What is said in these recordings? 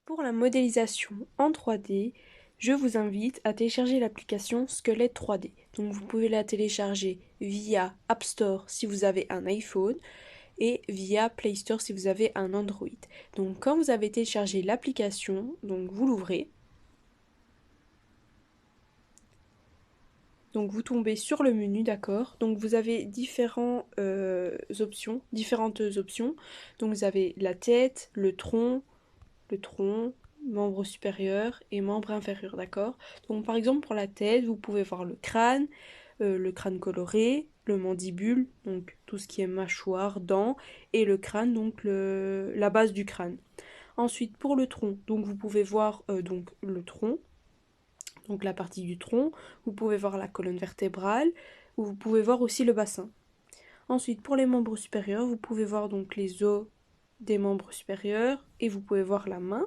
Pour la modélisation en 3D, je vous invite à télécharger l'application Squelette 3D. Donc vous pouvez la télécharger via App Store si vous avez un iPhone et via Play Store si vous avez un Android. Donc quand vous avez téléchargé l'application, donc vous l'ouvrez. Donc vous tombez sur le menu, d'accord. Donc vous avez différentes options. Donc vous avez la tête, le tronc, membre supérieur et membre inférieur, d'accord. Donc par exemple pour la tête, vous pouvez voir le crâne coloré, le mandibule, donc tout ce qui est mâchoire, dents, et le crâne, donc la base du crâne. Ensuite pour le tronc, donc vous pouvez voir donc le tronc, donc la partie du tronc, vous pouvez voir la colonne vertébrale, ou vous pouvez voir aussi le bassin. Ensuite pour les membres supérieurs, vous pouvez voir donc les os des membres supérieurs et vous pouvez voir la main.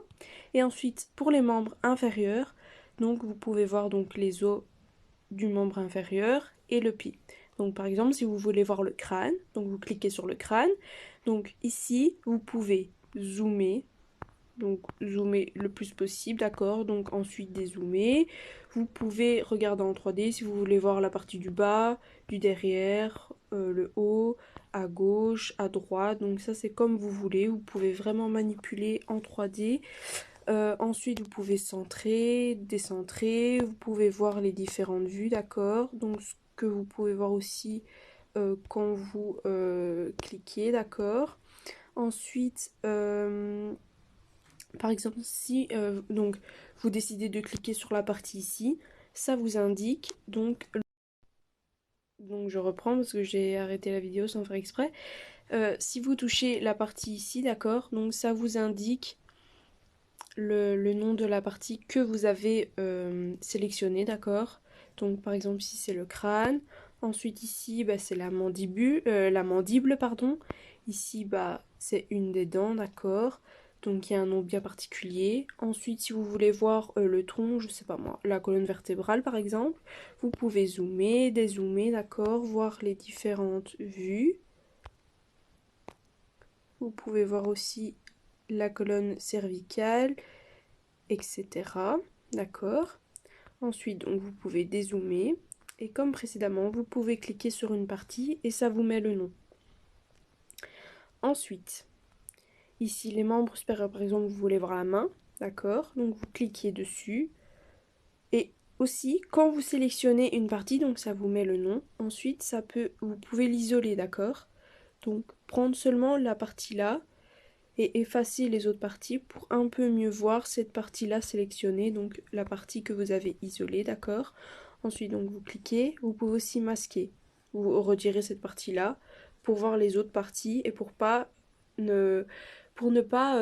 Et ensuite pour les membres inférieurs, donc vous pouvez voir donc les os du membre inférieur et le pied. Donc par exemple si vous voulez voir le crâne, donc vous cliquez sur le crâne. Donc ici vous pouvez zoomer. Donc zoomer le plus possible, d'accord. Donc ensuite dézoomer. Vous pouvez regarder en 3D si vous voulez voir la partie du bas, du derrière, le haut, à gauche, à droite. Donc ça c'est comme vous voulez. Vous pouvez vraiment manipuler en 3D. Ensuite vous pouvez centrer, décentrer. Vous pouvez voir les différentes vues, d'accord. Donc ce que vous pouvez voir aussi quand vous cliquez, d'accord. Ensuite par exemple, si donc vous décidez de cliquer sur la partie ici, ça vous indique donc je reprends parce que j'ai arrêté la vidéo sans faire exprès. Si vous touchez la partie ici, d'accord, donc ça vous indique le nom de la partie que vous avez sélectionnée, d'accord. Donc par exemple ici c'est le crâne. Ensuite ici bah, c'est la mandible, pardon. Ici bah c'est une des dents, d'accord. Donc il y a un nom bien particulier. Ensuite si vous voulez voir le tronc, je sais pas moi, la colonne vertébrale par exemple, vous pouvez zoomer, dézoomer, d'accord, voir les différentes vues. Vous pouvez voir aussi la colonne cervicale, etc. D'accord. Ensuite, donc, vous pouvez dézoomer. Et comme précédemment, vous pouvez cliquer sur une partie et ça vous met le nom. Ensuite, ici, les membres supérieurs, par exemple, vous voulez voir la main. D'accord. Donc, vous cliquez dessus. Et aussi, quand vous sélectionnez une partie, donc ça vous met le nom. Ensuite, vous pouvez l'isoler, d'accord. Donc, prendre seulement la partie là et effacer les autres parties pour un peu mieux voir cette partie-là sélectionnée, donc la partie que vous avez isolée, d'accord. Ensuite, donc vous cliquez, vous pouvez aussi masquer. Vous retirez cette partie-là pour voir les autres parties et pour ne pas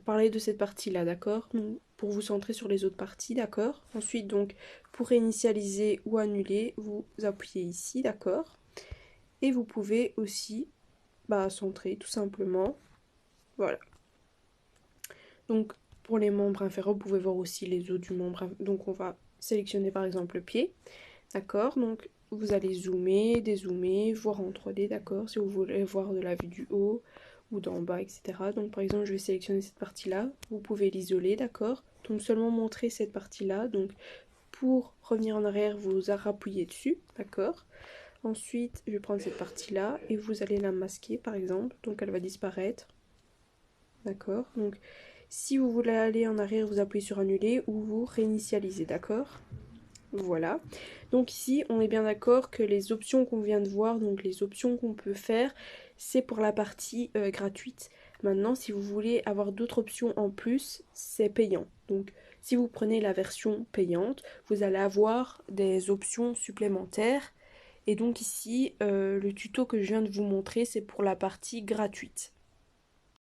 parler de cette partie-là, d'accord. Pour vous centrer sur les autres parties, d'accord. Ensuite, donc, pour réinitialiser ou annuler, vous appuyez ici, d'accord. Et vous pouvez aussi centrer tout simplement. Voilà. Donc pour les membres inférieurs, vous pouvez voir aussi les os du membre. Donc on va sélectionner par exemple le pied. D'accord. Donc vous allez zoomer, dézoomer, voir en 3D, d'accord, si vous voulez voir de la vue du haut ou d'en bas, etc. Donc par exemple je vais sélectionner cette partie-là. Vous pouvez l'isoler, d'accord. Donc seulement montrer cette partie-là. Donc pour revenir en arrière, vous appuyez dessus, d'accord. Ensuite, je vais prendre cette partie-là et vous allez la masquer par exemple. Donc elle va disparaître. D'accord. Donc si vous voulez aller en arrière, vous appuyez sur annuler ou vous réinitialisez, d'accord. Voilà. Donc ici, on est bien d'accord que les options qu'on vient de voir, donc les options qu'on peut faire, c'est pour la partie gratuite. Maintenant, si vous voulez avoir d'autres options en plus, c'est payant. Donc si vous prenez la version payante, vous allez avoir des options supplémentaires. Et donc ici, le tuto que je viens de vous montrer, c'est pour la partie gratuite.